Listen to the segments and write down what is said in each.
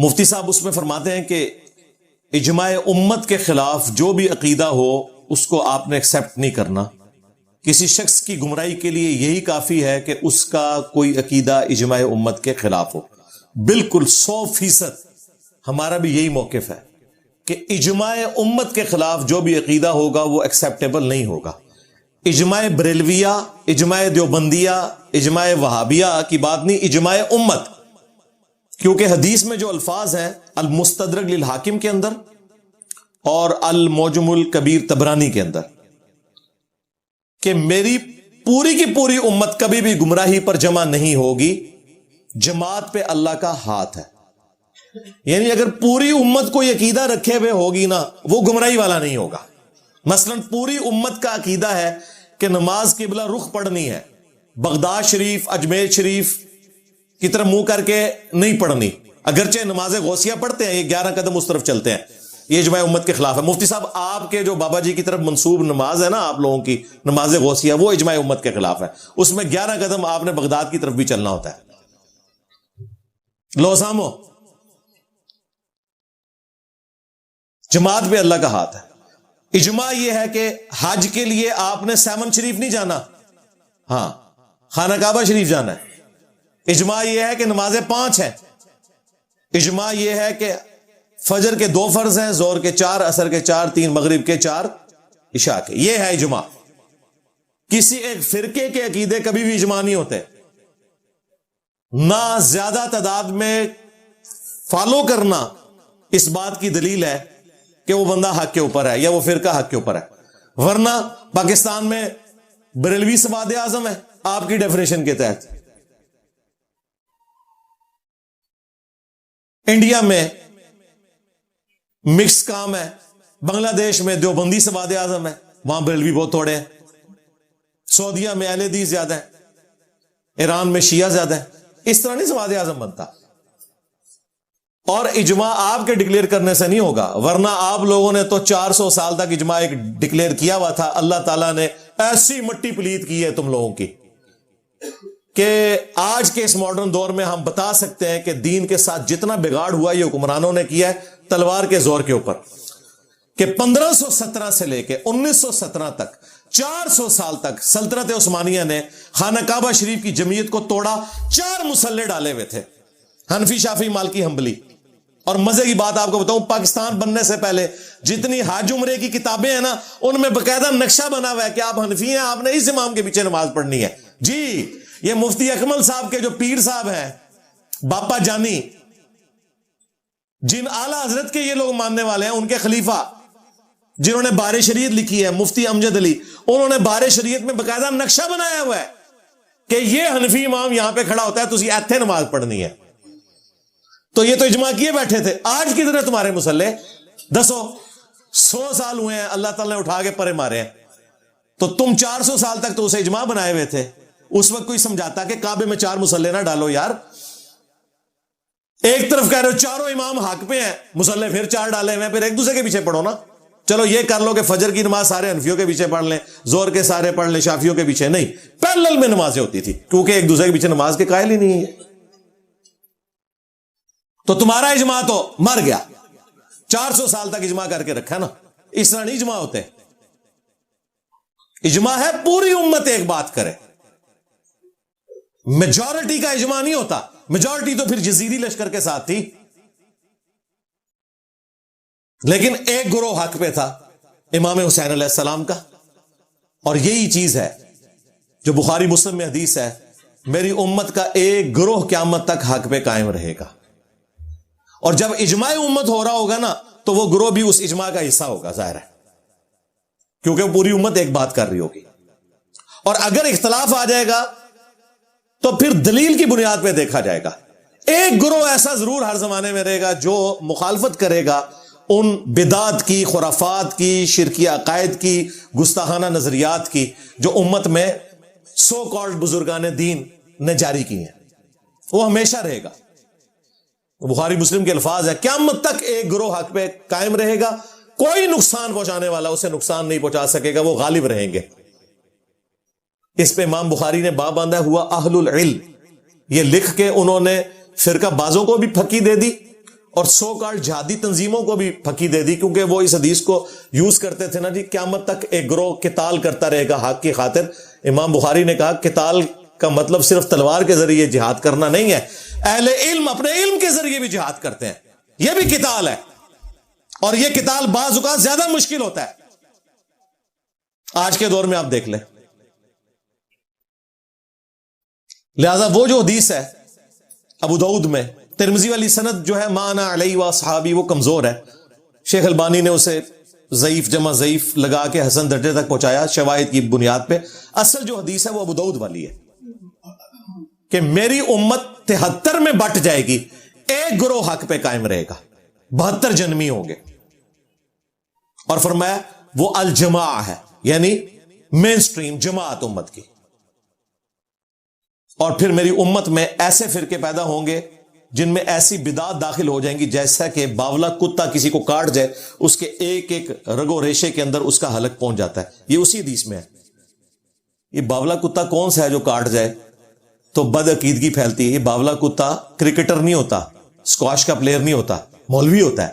مفتی صاحب اس میں فرماتے ہیں کہ اجماع امت کے خلاف جو بھی عقیدہ ہو اس کو آپ نے ایکسپٹ نہیں کرنا. کسی شخص کی گمراہی کے لیے یہی کافی ہے کہ اس کا کوئی عقیدہ اجماع امت کے خلاف ہو. بالکل 100% ہمارا بھی یہی موقف ہے کہ اجماع امت کے خلاف جو بھی عقیدہ ہوگا وہ ایکسیپٹیبل نہیں ہوگا. اجماع بریلویہ، اجماع دیوبندیہ، اجماع وہابیہ کی بات نہیں، اجماع امت. کیونکہ حدیث میں جو الفاظ ہیں المستدرک للحاکم کے اندر اور المعجم الکبیر طبرانی کے اندر کہ میری پوری کی پوری امت کبھی بھی گمراہی پر جمع نہیں ہوگی، جماعت پہ اللہ کا ہاتھ ہے. یعنی اگر پوری امت کو یہ عقیدہ رکھے ہوئے ہوگی نا، وہ گمراہی والا نہیں ہوگا. مثلا پوری امت کا عقیدہ ہے کہ نماز قبلہ رخ پڑھنی ہے، بغداد شریف، اجمیر شریف کی طرف منہ کر کے نہیں پڑھنی، اگرچہ نماز غوثیہ پڑھتے ہیں، یہ 11 قدم اس طرف چلتے ہیں، یہ اجماع امت کے خلاف ہے. مفتی صاحب آپ کے جو بابا جی کی طرف منسوب نماز ہے نا آپ لوگوں کی، نماز غوثیہ، وہ اجماع امت کے خلاف ہے. اس میں 11 قدم آپ نے بغداد کی طرف بھی چلنا ہوتا ہے. لو سامو، جماعت پہ اللہ کا ہاتھ ہے. اجماع یہ ہے کہ حج کے لیے آپ نے 7 شریف نہیں جانا، ہاں خانہ کعبہ شریف جانا ہے. اجماع یہ ہے کہ نمازیں 5 ہیں. اجماع یہ ہے کہ فجر کے 2 فرض ہیں، ظہر کے 4، عصر کے 4، 3 مغرب کے 4، عشاء کے. یہ ہے اجماع. کسی ایک فرقے کے عقیدے کبھی بھی اجماع نہیں ہوتے. نہ زیادہ تعداد میں فالو کرنا اس بات کی دلیل ہے کہ وہ بندہ حق کے اوپر ہے یا وہ فرقہ حق کے اوپر ہے. ورنہ پاکستان میں بریلوی سواد اعظم ہے آپ کی ڈیفینیشن کے تحت، انڈیا میں مکس کام ہے، بنگلہ دیش میں دیوبندی سواد اعظم ہے، وہاں بریلوی بہت تھوڑے ہیں، سعودیہ میں اہل حدیث زیادہ ہیں، ایران میں شیعہ زیادہ ہیں. اس طرح نہیں سواد اعظم بنتا. اور اجماع آپ کے ڈکلیئر کرنے سے نہیں ہوگا، ورنہ آپ لوگوں نے تو 400 سال تک اجماع ایک ڈکلیئر کیا ہوا تھا. اللہ تعالیٰ نے ایسی مٹی پلیت کی ہے تم لوگوں کی کہ آج کے اس ماڈرن دور میں ہم بتا سکتے ہیں کہ دین کے ساتھ جتنا بگاڑ ہوا یہ حکمرانوں نے کیا ہے تلوار کے زور کے اوپر. کہ 1517 سے لے کے 1917 تک 400 سال تک سلطنت عثمانیہ نے خانہ کعبہ شریف کی جمعیت کو توڑا. 4 مسلح ڈالے ہوئے تھے، حنفی، شافعی، مالکی، حنبلی. اور مزے کی بات آپ کو بتاؤں، پاکستان بننے سے پہلے جتنی حج عمرے کی کتابیں ہیں نا، ان میں باقاعدہ نقشہ بنا ہوا ہے کہ آپ حنفی ہیں، آپ نے اس امام کے پیچھے نماز پڑھنی ہے. جی یہ مفتی اکمل صاحب کے جو پیر صاحب ہیں، باپا جانی، جن اعلیٰ حضرت کے یہ لوگ ماننے والے ہیں، ان کے خلیفہ جنہوں نے بار شریعت لکھی ہے، مفتی امجد علی، انہوں نے بار شریعت میں باقاعدہ نقشہ بنایا ہوا ہے کہ یہ حنفی امام یہاں پہ کھڑا ہوتا ہے، تسی ایتھے نماز پڑھنی ہے. تو یہ تو اجماع کیے بیٹھے تھے. آج کی طرح تمہارے مسلح 100 سال ہوئے ہیں، اللہ تعالیٰ نے اٹھا کے پرے مارے ہیں. تو تم 400 سال تک تو اسے اجماع بنائے ہوئے تھے. اس وقت کوئی سمجھاتا کہ کعبے میں 4 مسلح نہ ڈالو یار. ایک طرف کہہ رہے ہو چاروں امام حق پہ ہیں، مسلح پھر 4 ڈالے ہوئے ہیں، پھر ایک دوسرے کے پیچھے پڑھو نا. چلو یہ کر لو کہ فجر کی نماز سارے حنفیوں کے پیچھے پڑھ لیں، ظہر کے سارے پڑھ لیں شافیوں کے پیچھے. نہیں، پیرلل میں نمازیں ہوتی تھی کیونکہ ایک دوسرے کے پیچھے نماز کے قائل ہی نہیں ہے. تو تمہارا اجماع تو مر گیا. 400 سال تک اجماع کر کے رکھا نا. اس طرح نہیں اجماع ہوتے. اجماع ہے پوری امت ایک بات کرے. میجورٹی کا اجماع نہیں ہوتا. میجورٹی تو پھر جزیری لشکر کے ساتھ تھی، لیکن ایک گروہ حق پہ تھا، امام حسین علیہ السلام کا. اور یہی چیز ہے جو بخاری مسلم میں حدیث ہے، میری امت کا ایک گروہ قیامت تک حق پہ قائم رہے گا. اور جب اجماع امت ہو رہا ہوگا نا تو وہ گروہ بھی اس اجماع کا حصہ ہوگا، ظاہر ہے، کیونکہ پوری امت ایک بات کر رہی ہوگی. اور اگر اختلاف آ جائے گا تو پھر دلیل کی بنیاد پہ دیکھا جائے گا. ایک گروہ ایسا ضرور ہر زمانے میں رہے گا جو مخالفت کرے گا ان بدعت کی، خرافات کی، شرکی عقائد کی، گستاخانہ نظریات کی جو امت میں سو کالڈ بزرگان دین نے جاری کی ہیں. وہ ہمیشہ رہے گا. بخاری مسلم کے الفاظ ہے، قیامت تک ایک گروہ حق پہ قائم رہے گا، کوئی نقصان پہنچانے والا اسے نقصان نہیں پہنچا سکے گا، وہ غالب رہیں گے. اس پہ امام بخاری نے باب باندھا ہوا اہل العلم، یہ لکھ کے انہوں نے فرقہ بازوں کو بھی پھکی دے دی اور سو کالڈ جہادی تنظیموں کو بھی پھکی دے دی, کیونکہ وہ اس حدیث کو یوز کرتے تھے نا جی, قیامت تک ایک گروہ قتال کرتا رہے گا حق کی خاطر. امام بخاری نے کہا قتال کا مطلب صرف تلوار کے ذریعے جہاد کرنا نہیں ہے, اہل علم اپنے علم کے ذریعے بھی جہاد کرتے ہیں, یہ بھی قتال ہے, اور یہ قتال بعض اوقات زیادہ مشکل ہوتا ہے. آج کے دور میں آپ دیکھ لیں. لہذا وہ جو حدیث ہے ابو داؤد میں, ترمذی والی سند جو ہے مانا علیہ و صحابی, وہ کمزور ہے. شیخ البانی نے اسے ضعیف جمع ضعیف لگا کے حسن درجے تک پہنچایا شواہد کی بنیاد پہ. اصل جو حدیث ہے وہ ابو داؤد والی ہے کہ میری امت 73 میں بٹ جائے گی, ایک گروہ حق پہ قائم رہے گا, 72 جنمی ہوں گے. اور فرمایا وہ الجماع ہے, یعنی مین سٹریم جماعت امت کی. اور پھر میری امت میں ایسے فرقے پیدا ہوں گے جن میں ایسی بدعات داخل ہو جائیں گی جیسا کہ باولا کتا کسی کو کاٹ جائے, اس کے ایک ایک رگو ریشے کے اندر اس کا حلق پہنچ جاتا ہے. یہ اسی حدیث میں ہے. یہ باولا کتا کون سا ہے جو کاٹ جائے تو بد عقیدگی پھیلتی ہے. یہ باولا کتا کرکٹر نہیں ہوتا, اسکواش کا پلیئر نہیں ہوتا, مولوی ہوتا ہے,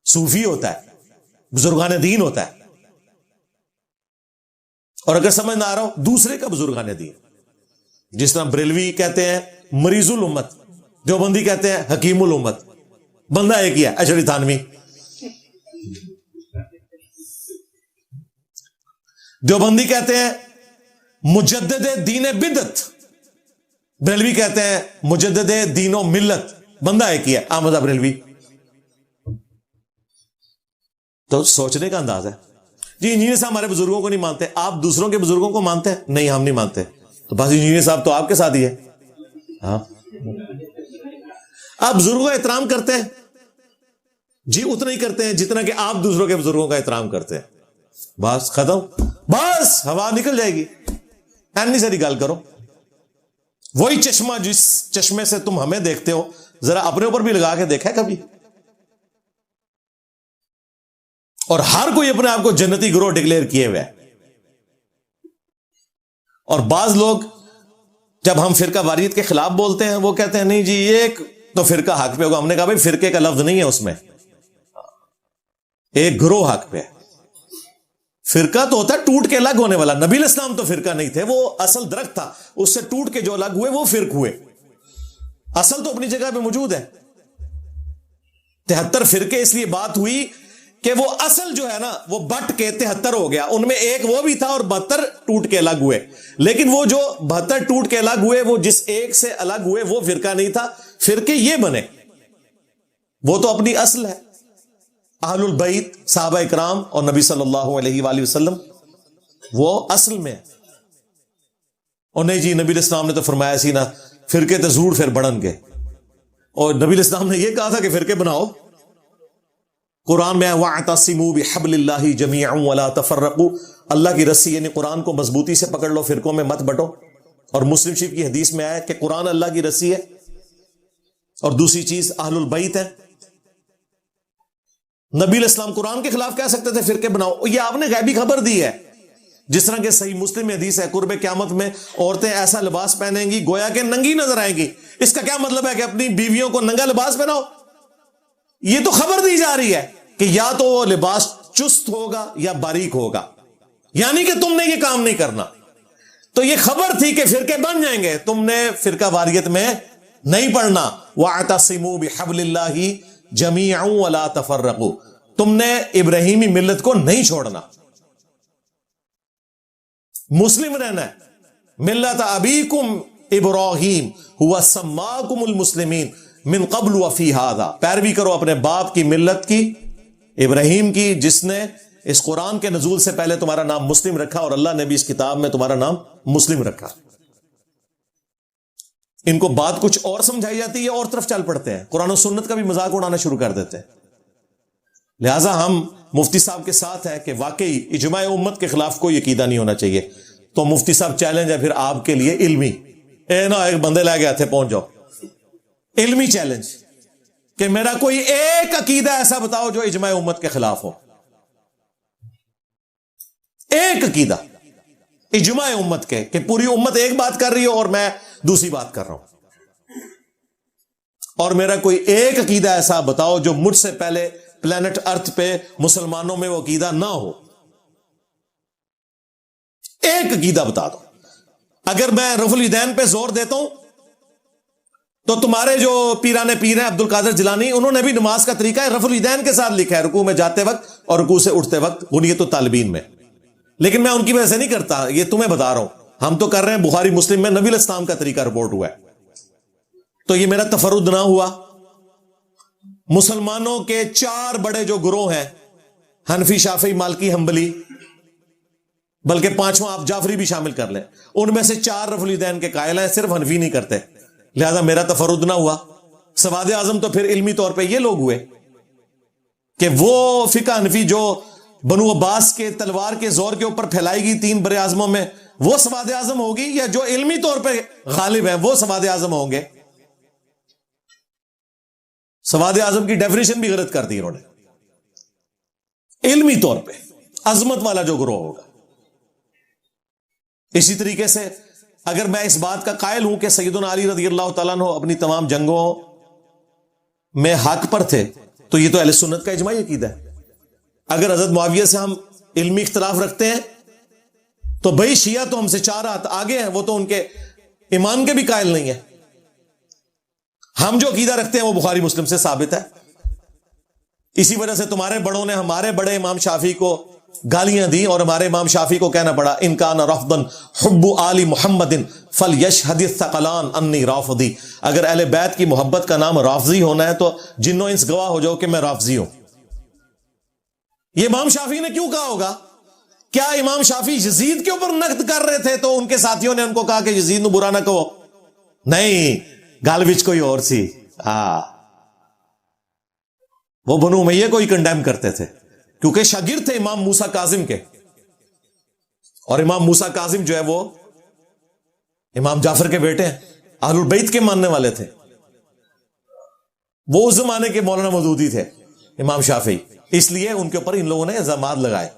صوفی ہوتا ہے, بزرگان دین ہوتا ہے. اور اگر سمجھ نہ آ رہا ہو, دوسرے کا بزرگان دین, جس طرح بریلوی کہتے ہیں مریض الامت, دیوبندی کہتے ہیں حکیم الامت, بندہ ایک ہی ہے اشعری تھانوی. دیوبندی کہتے ہیں مجدد دین بدعت, بریلوی کہتے ہیں مجدد دین و ملت, بندہ ایک ہی ہے احمد بریلوی. تو سوچنے کا انداز ہے. جی انجینئر صاحب ہمارے بزرگوں کو نہیں مانتے, آپ دوسروں کے بزرگوں کو مانتے ہیں؟ نہیں, ہم نہیں مانتے. تو بس انجینئر صاحب تو آپ کے ساتھ ہی ہے. ہاں, آپ بزرگوں کا احترام کرتے ہیں؟ جی اتنا ہی کرتے ہیں جتنا کہ آپ دوسروں کے بزرگوں کا احترام کرتے ہیں. بس ختم, بس ہوا نکل جائے گی. اینی ساری گل کرو. وہی چشمہ جس چشمے سے تم ہمیں دیکھتے ہو, ذرا اپنے اوپر بھی لگا کے دیکھا ہے کبھی؟ اور ہر کوئی اپنے آپ کو جنتی گروہ ڈکلیئر کیے ہوئے ہے. اور بعض لوگ جب ہم فرقہ واریت کے خلاف بولتے ہیں وہ کہتے ہیں نہیں جی ایک تو فرقہ حق پہ ہوگا. ہم نے کہا بھائی فرقے کا لفظ نہیں ہے اس میں, ایک گروہ حق پہ. فرقہ تو ہوتا ہے ٹوٹ کے الگ ہونے والا. نبی علیہ السلام تو فرقہ نہیں تھے, وہ اصل درخت تھا, اس سے ٹوٹ کے جو الگ ہوئے وہ فرق ہوئے. اصل تو اپنی جگہ پہ موجود ہے. 73 فرقے اس لیے بات ہوئی کہ وہ اصل جو ہے نا وہ بٹ کے 73 ہو گیا. ان میں ایک وہ بھی تھا اور 72 ٹوٹ کے الگ ہوئے. لیکن وہ جو 72 ٹوٹ کے الگ ہوئے, وہ جس ایک سے الگ ہوئے وہ فرقہ نہیں تھا. فرقے یہ بنے, وہ تو اپنی اصل ہے. اہل البیت صحابہ اکرام اور نبی صلی اللہ علیہ وآلہ وسلم وہ اصل میں. اور نہیں جی نبی علیہ السلام نے تو فرمایا سی نا فرقے تے ضرور پھر بڑھن گے, اور نبی علیہ السلام نے یہ کہا تھا کہ فرقے بناؤ. قرآن میں وَاعْتَصِمُوا بِحَبْلِ اللَّهِ جَمِيعًا وَلَا تَفَرَّقُوا, اللہ کی رسی یعنی قرآن کو مضبوطی سے پکڑ لو, فرقوں میں مت بٹو. اور مسلم شریف کی حدیث میں آیا کہ قرآن اللہ کی رسی ہے, اور دوسری چیز اہل البیت ہے. نبی علیہ السلام قرآن کے خلاف کہہ سکتے تھے فرقے بناؤ, یہ آپ نے غیبی خبر دی ہے. جس طرح کہ صحیح مسلم میں حدیث ہے قرب قیامت میں عورتیں ایسا لباس پہنیں گی گویا کہ ننگی نظر آئیں گی. اس کا کیا مطلب ہے کہ اپنی بیویوں کو ننگا لباس پہناؤ؟ یہ تو خبر دی جا رہی ہے کہ یا تو وہ لباس چست ہوگا یا باریک ہوگا, یعنی کہ تم نے یہ کام نہیں کرنا. تو یہ خبر تھی کہ فرقے بن جائیں گے, تم نے فرقہ واریت میں نہیں پڑھنا. وَاعْتَصِمُوا بِحَبْلِ اللَّهِ جَمِيعًا وَلَا تَفَرَّقُوا, تم نے ابراہیمی ملت کو نہیں چھوڑنا, مسلم رہنا ہے. ملت ابیکم ابراہیم هو سماکم المسلمین من قبل وفی ھذا, پیروی کرو اپنے باپ کی ملت کی, ابراہیم کی, جس نے اس قرآن کے نزول سے پہلے تمہارا نام مسلم رکھا, اور اللہ نے بھی اس کتاب میں تمہارا نام مسلم رکھا. ان کو بات کچھ اور سمجھائی جاتی ہے اور طرف چل پڑتے ہیں, قرآن و سنت کا بھی مذاق اڑانا شروع کر دیتے ہیں. لہٰذا ہم مفتی صاحب کے ساتھ ہے کہ واقعی اجماع امت کے خلاف کوئی عقیدہ نہیں ہونا چاہیے. تو مفتی صاحب چیلنج ہے پھر آپ کے لیے علمی, ایک بندے لے گئے تھے پہنچ جاؤ, علمی چیلنج کہ میرا کوئی ایک عقیدہ ایسا بتاؤ جو اجماع امت کے خلاف ہو. ایک عقیدہ اجماع امت کے کہ پوری امت ایک بات کر رہی ہو اور میں دوسری بات کر رہا ہوں. اور میرا کوئی ایک عقیدہ ایسا بتاؤ جو مجھ سے پہلے پلانٹ ارتھ پہ مسلمانوں میں وہ عقیدہ نہ ہو. ایک عقیدہ بتا دو. اگر میں رفع الیدین پہ زور دیتا ہوں تو تمہارے جو پیرانے پیر ہیں عبد القادر جیلانی، انہوں نے بھی نماز کا طریقہ ہے رفع الیدین کے ساتھ لکھا ہے، رکوع میں جاتے وقت اور رکوع سے اٹھتے وقت، بنیۃ الطالبین میں. لیکن میں ان کی وجہ سے نہیں کرتا، یہ تمہیں بتا رہا ہوں. ہم تو کر رہے ہیں بخاری مسلم میں نبی علیہ السلام کا طریقہ رپورٹ ہوا ہے. تو یہ میرا تفرد نہ ہوا. مسلمانوں کے 4 بڑے جو گروہ ہیں، حنفی، شافعی، مالکی، حنبلی، بلکہ 5واں آپ جعفری بھی شامل کر لیں، ان میں سے 4 رفع الیدین کے قائل ہیں، صرف حنفی نہیں کرتے. لہذا میرا تفرد نہ ہوا. سواد اعظم تو پھر علمی طور پہ یہ لوگ ہوئے کہ وہ فقہ حنفی جو بنو عباس کے تلوار کے زور کے اوپر پھیلائی گئی 3 بر اعظموں میں، وہ سواد اعظم ہوگی، یا جو علمی طور پہ غالب ہیں وہ سواد اعظم ہوں گے؟ سواد اعظم کی ڈیفینیشن بھی غلط کر دی انہوں نے. علمی طور پہ عظمت والا جو گروہ ہوگا. اسی طریقے سے اگر میں اس بات کا قائل ہوں کہ سیدنا علی رضی اللہ تعالیٰ عنہ اپنی تمام جنگوں میں حق پر تھے، تو یہ تو اہل سنت کا اجماعی عقیدہ ہے. اگر حضرت معاویہ سے ہم علمی اختلاف رکھتے ہیں تو بھائی شیعہ تو ہم سے 4 ہاتھ آگے ہیں، وہ تو ان کے ایمان کے بھی قائل نہیں ہیں. ہم جو عقیدہ رکھتے ہیں وہ بخاری مسلم سے ثابت ہے. اسی وجہ سے تمہارے بڑوں نے ہمارے بڑے امام شافعی کو گالیاں دی اور ہمارے امام شافعی کو کہنا پڑا ان کان رفضا حب آل محمد فلیشہد الثقلان انی رافضی. اگر اہل بیت کی محبت کا نام رافضی ہونا ہے تو جنوں انس گواہ ہو جاؤ کہ میں رافضی ہوں. یہ امام شافعی نے کیوں کہا ہوگا؟ کیا امام شافعی یزید کے اوپر نقد کر رہے تھے تو ان کے ساتھیوں نے ان کو کہا کہ یزید نو برا نہ کہو؟ نہیں، گل وچ کوئی اور سی. وہ بنو امیہ کو ہی کنڈیم کرتے تھے کیونکہ شاگرد تھے امام موسیٰ کاظم کے، اور امام موسیٰ کاظم جو ہے وہ امام جعفر کے بیٹے ہیں، اہل البیت کے ماننے والے تھے. وہ اس زمانے کے مولانا مودودی تھے امام شافعی، اس لیے ان کے اوپر ان لوگوں نے الزامات لگائے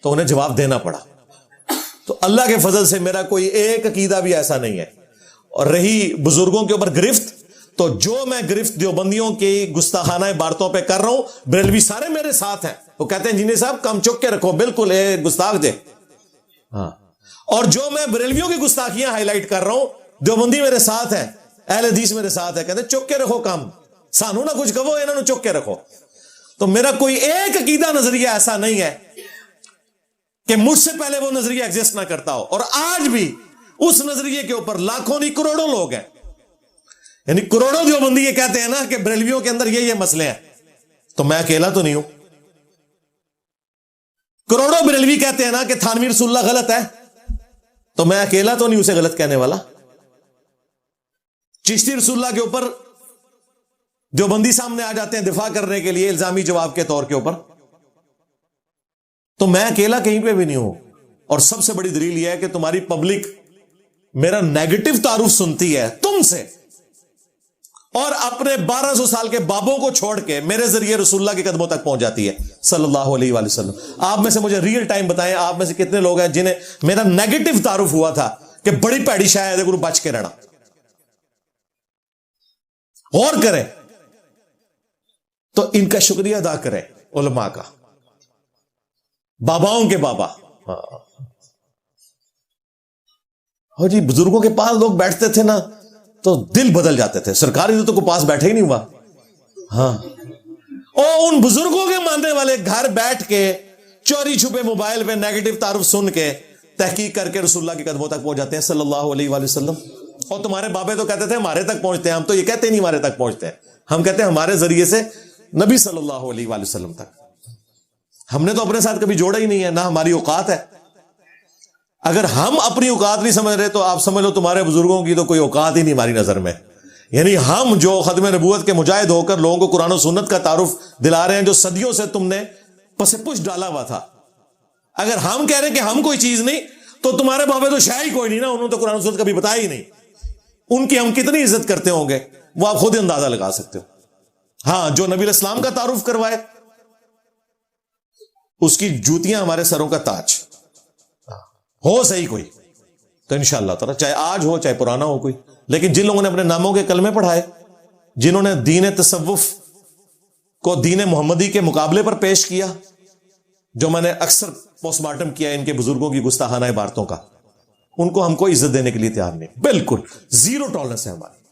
تو انہیں جواب دینا پڑا. تو اللہ کے فضل سے میرا کوئی ایک عقیدہ بھی ایسا نہیں ہے. اور رہی بزرگوں کے اوپر گرفت، تو جو میں گرفت دیوبندیوں کی گستاخانہ عبارتوں پہ کر رہا ہوں، بریلوی سارے میرے ساتھ ہیں. وہ کہتے ہیں انجینئر صاحب کم چک کے رکھو، بالکل گستاخ جے. ہاں، اور جو میں بریلویوں کی گستاخیاں ہائی لائٹ کر رہا ہوں، دیوبندی میرے ساتھ ہیں، اہل حدیث میرے ساتھ ہے، کہتے ہیں چک کے رکھو کام، سانو نہ کچھ کہو، انہوں نے چک کے رکھو. تو میرا کوئی ایک عقیدہ نظریہ ایسا نہیں ہے کہ مجھ سے پہلے وہ نظریہ ایگزسٹ نہ کرتا ہو. اور آج بھی اس نظریے کے اوپر لاکھوں نہیں کروڑوں لوگ ہیں، یعنی کروڑوں دیوبندی یہ کہتے ہیں نا کہ بریلویوں کے اندر یہ مسئلے ہیں. تو میں اکیلا تو نہیں ہوں. کروڑوں بریلوی کہتے ہیں نا کہ تھانوی رسول اللہ غلط ہے، تو میں اکیلا تو نہیں اسے غلط کہنے والا. چشتی رسول اللہ کے اوپر دیوبندی سامنے آ جاتے ہیں دفاع کرنے کے لیے الزامی جواب کے طور کے اوپر، تو میں اکیلا کہیں پہ بھی نہیں ہوں. اور سب سے بڑی دلیل یہ ہے کہ تمہاری پبلک میرا نیگیٹو تعارف سنتی ہے تم سے، اور اپنے 1200 سال کے بابوں کو چھوڑ کے میرے ذریعے رسول اللہ کے قدموں تک پہنچ جاتی ہے صلی اللہ علیہ وآلہ وسلم. آپ میں سے مجھے ریئل ٹائم بتائیں، آپ میں سے کتنے لوگ ہیں جنہیں میرا نیگیٹو تعارف ہوا تھا کہ بڑی پیڑی شاید ہے، گرو بچ کے رہنا. غور کریں تو ان کا شکریہ ادا کریں علماء کا، باباؤں کے بابا. ہاں جی، بزرگوں کے پاس لوگ بیٹھتے تھے نا تو دل بدل جاتے تھے. سرکاری تو کوئی پاس بیٹھے ہی نہیں ہوا. ہاں، اور ان بزرگوں کے ماننے والے گھر بیٹھ کے چوری چھپے موبائل پہ نیگیٹو تعارف سن کے تحقیق کر کے رسول اللہ کے قدموں تک پہنچ جاتے ہیں صلی اللہ علیہ وآلہ وسلم. اور تمہارے بابے تو کہتے تھے ہمارے تک پہنچتے ہیں، ہم تو یہ کہتے نہیں ہمارے تک پہنچتے ہیں، ہم کہتے ہیں ہمارے ذریعے سے نبی صلی اللہ علیہ وآلہ وسلم تک. ہم نے تو اپنے ساتھ کبھی جوڑا ہی نہیں ہے، نہ ہماری اوقات ہے. اگر ہم اپنی اوقات نہیں سمجھ رہے تو آپ سمجھ لو تمہارے بزرگوں کی تو کوئی اوقات ہی نہیں ہماری نظر میں. یعنی ہم جو ختم نبوت کے مجاہد ہو کر لوگوں کو قرآن و سنت کا تعارف دلا رہے ہیں جو صدیوں سے تم نے پس پش ڈالا ہوا تھا، اگر ہم کہہ رہے ہیں کہ ہم کوئی چیز نہیں تو تمہارے بابے تو شاید کوئی نہیں نا، انہوں نے تو قرآن و سنت کبھی بتایا ہی نہیں. ان کی ہم کتنی عزت کرتے ہوں گے وہ آپ خود اندازہ لگا سکتے ہو. ہاں، جو نبی علیہ السلام کا تعارف کروائے اس کی جوتیاں ہمارے سروں کا تاج ہو صحیح کوئی تو انشاءاللہ تعالی، چاہے آج ہو چاہے پرانا ہو کوئی. لیکن جن لوگوں نے اپنے ناموں کے کلمے پڑھائے جنہوں نے دین تصوف کو دین محمدی کے مقابلے پر پیش کیا، جو میں نے اکثر پوسٹ مارٹم کیا ان کے بزرگوں کی گستاخانہ عبارتوں کا، ان کو ہم کو عزت دینے کے لیے تیار نہیں، بالکل زیرو ٹالرنس ہے ہماری.